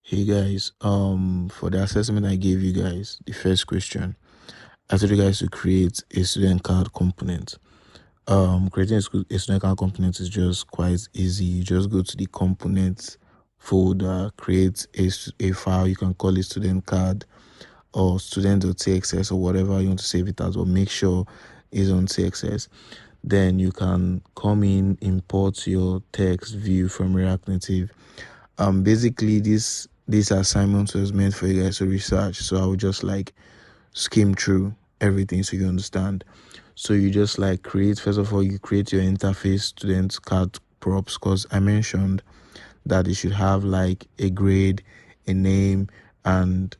Hey guys, for the assessment I gave you guys, the first question, I told you guys to create a student card component. Creating a student card component is just quite easy. You just go to the components folder, create a file. You can call it student card or student.txs or whatever you want to save it as, but make sure it's on txs. Then you can come in, import your text view from React Native. Basically this assignment was meant for you guys to research, so I would just like skim through everything so you understand. So you just like create, first of all, you create your interface student card props, because I mentioned that it should have like a grade, a name, and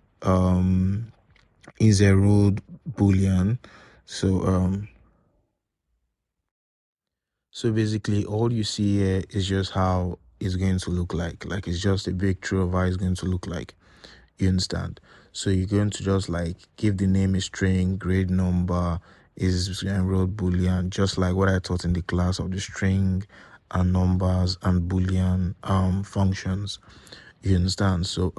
is a road boolean. So basically all you see here is just how it's going to look like it's just a big tree of how it's going to look like. You understand? So you're going to just like give the name a string, grade number is enrolled boolean, just like what I taught in the class of the string and numbers and boolean functions. You understand? So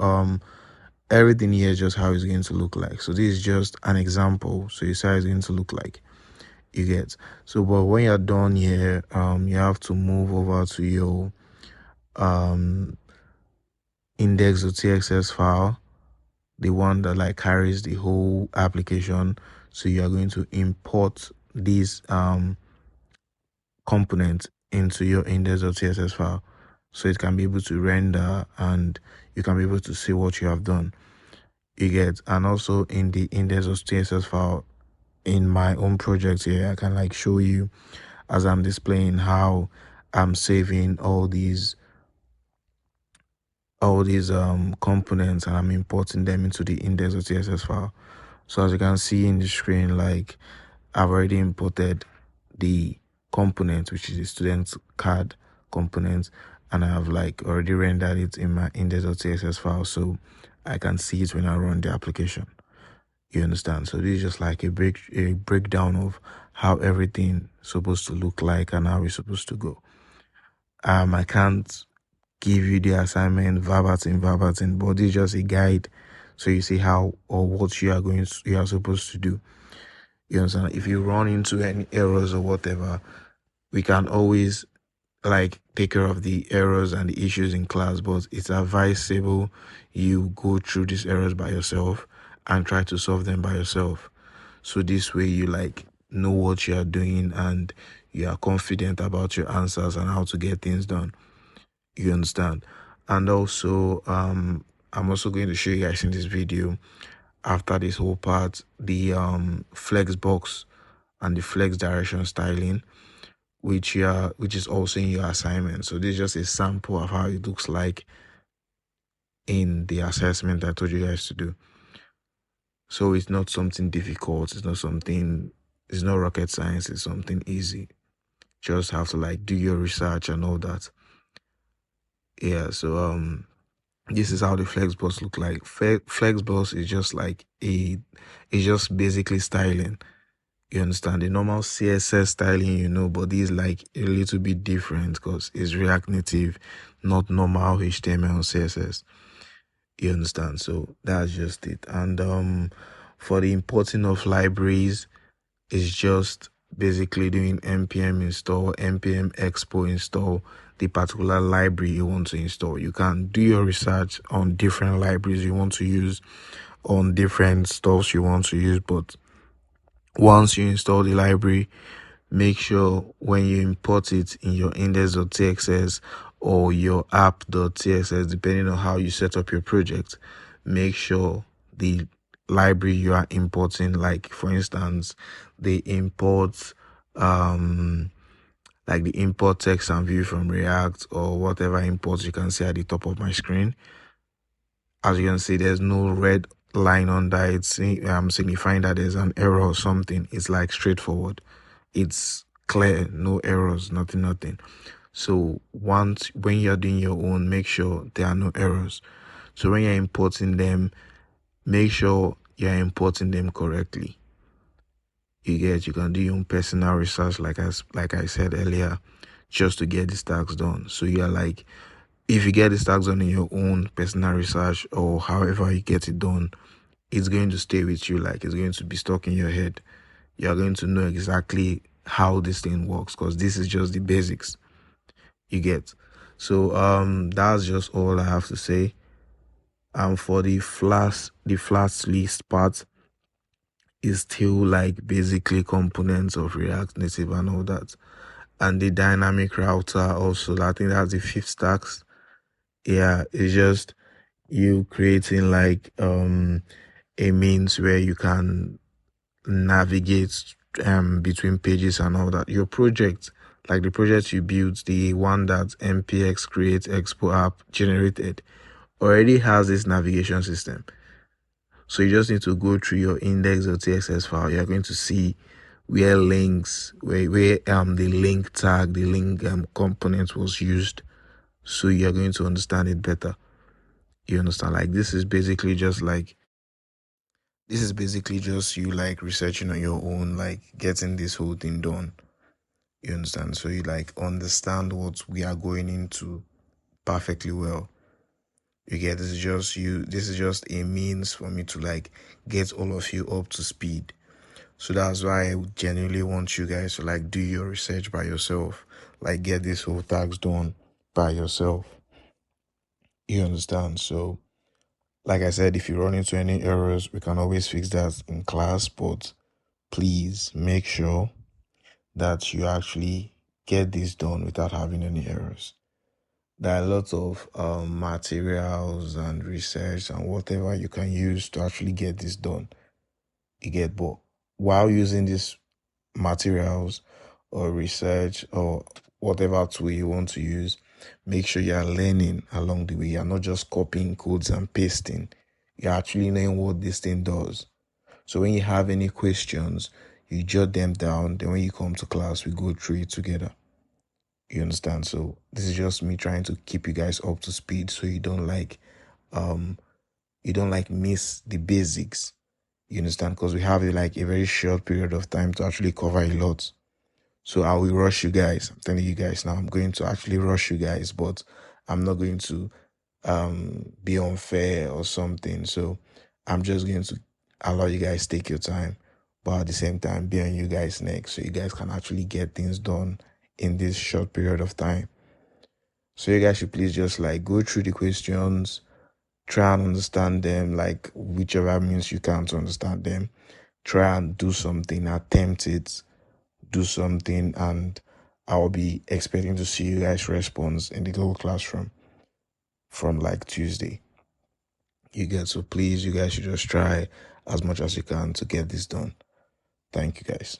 everything here is just how it's going to look like. So this is just an example, so you see how it's going to look like. You get? So but when you're done here, you have to move over to your index.txs file, the one that like carries the whole application. So you are going to import these components into your index.txs file, so it can be able to render and you can be able to see what you have done. You get? And also in the index.txs file, in my own project here, I can like show you as I'm displaying how I'm saving all these components and I'm importing them into the index.txs file. So as you can see in the screen, like I've already imported the component, which is the student card component, and I have like already rendered it in my index.txs file, so I can see it when I run the application. You understand? So this is just like a breakdown of how everything is supposed to look like and how it's supposed to go. I can't give you the assignment verbatim, but this is just a guide, so you see how or what you are supposed to do. You understand? If you run into any errors or whatever, we can always like take care of the errors and the issues in class, but it's advisable you go through these errors by yourself and try to solve them by yourself. So this way you like know what you are doing and you are confident about your answers and how to get things done. You understand? And also I'm also going to show you guys in this video, after this whole part, the flex box and the flex direction styling, which is also in your assignment. So this is just a sample of how it looks like in the assessment I told you guys to do. So it's not something difficult, it's not rocket science, it's something easy. Just have to like do your research and all that. Yeah, so this is how the flexbox look like. Flexbox is just like it's just basically styling. You understand? The normal CSS styling, but this is like a little bit different because it's React Native, not normal HTML and CSS. You understand? So that's just it. And for the importing of libraries, it's just basically doing npm install, npm expo install the particular library you want to install. You can do your research on different libraries you want to use, on different stuffs you want to use, but once you install the library, make sure when you import it in your index.txs or your app.txs, depending on how you set up your project, make sure the library you are importing, like for instance the import like the import text and view from React or whatever imports you can see at the top of my screen. As you can see, there's no red line under it signifying that there's an error or something. It's like straightforward, it's clear, no errors, nothing. So once when you're doing your own, make sure there are no errors. So when you're importing them, make sure you're importing them correctly. You can do your own personal research, like I said earlier, just to get these tasks done. So you're like, if you get these tags done in your own personal research or however you get it done, it's going to stay with you. Like, it's going to be stuck in your head. You're going to know exactly how this thing works, because this is just the basics, you get. So that's just all I have to say. For the flat list part is still like basically components of React Native and all that. And the dynamic router also, I think that's the fifth task. Yeah, it's just you creating like a means where you can navigate between pages and all that. Your project, like the project you built, the one that npx create expo app generated, already has this navigation system. So you just need to go through your index.txs file. You're going to see where links, where the link tag, the link component was used. So you're going to understand it better. You understand? Like, this is basically just you like researching on your own, like getting this whole thing done. You understand? So you like understand what we are going into perfectly well. You get, this is just a means for me to like get all of you up to speed. So that's why I genuinely want you guys to like do your research by yourself, like get this whole tags done by yourself. You understand? So like I said, if you run into any errors, we can always fix that in class, but please make sure that you actually get this done without having any errors. There are lots of materials and research and whatever you can use to actually get this done. You get, but while using these materials or research or whatever tool you want to use, make sure you are learning along the way. You're not just copying codes and pasting. You're actually knowing what this thing does. So when you have any questions, you jot them down. Then when you come to class, we go through it together. You understand? So this is just me trying to keep you guys up to speed, so you don't like miss the basics. You understand? Because we have like a very short period of time to actually cover a lot. So I will rush you guys. I'm telling you guys now, I'm going to actually rush you guys, but I'm not going to be unfair or something. So I'm just going to allow you guys take your time, but at the same time be on you guys next, so you guys can actually get things done in this short period of time. So you guys should please just like go through the questions, try and understand them, like whichever means you can to understand them. Try and do something, attempt it, do something, and I'll be expecting to see you guys' response in the Google Classroom from like Tuesday. You get, so please, you guys should just try as much as you can to get this done. Thank you guys.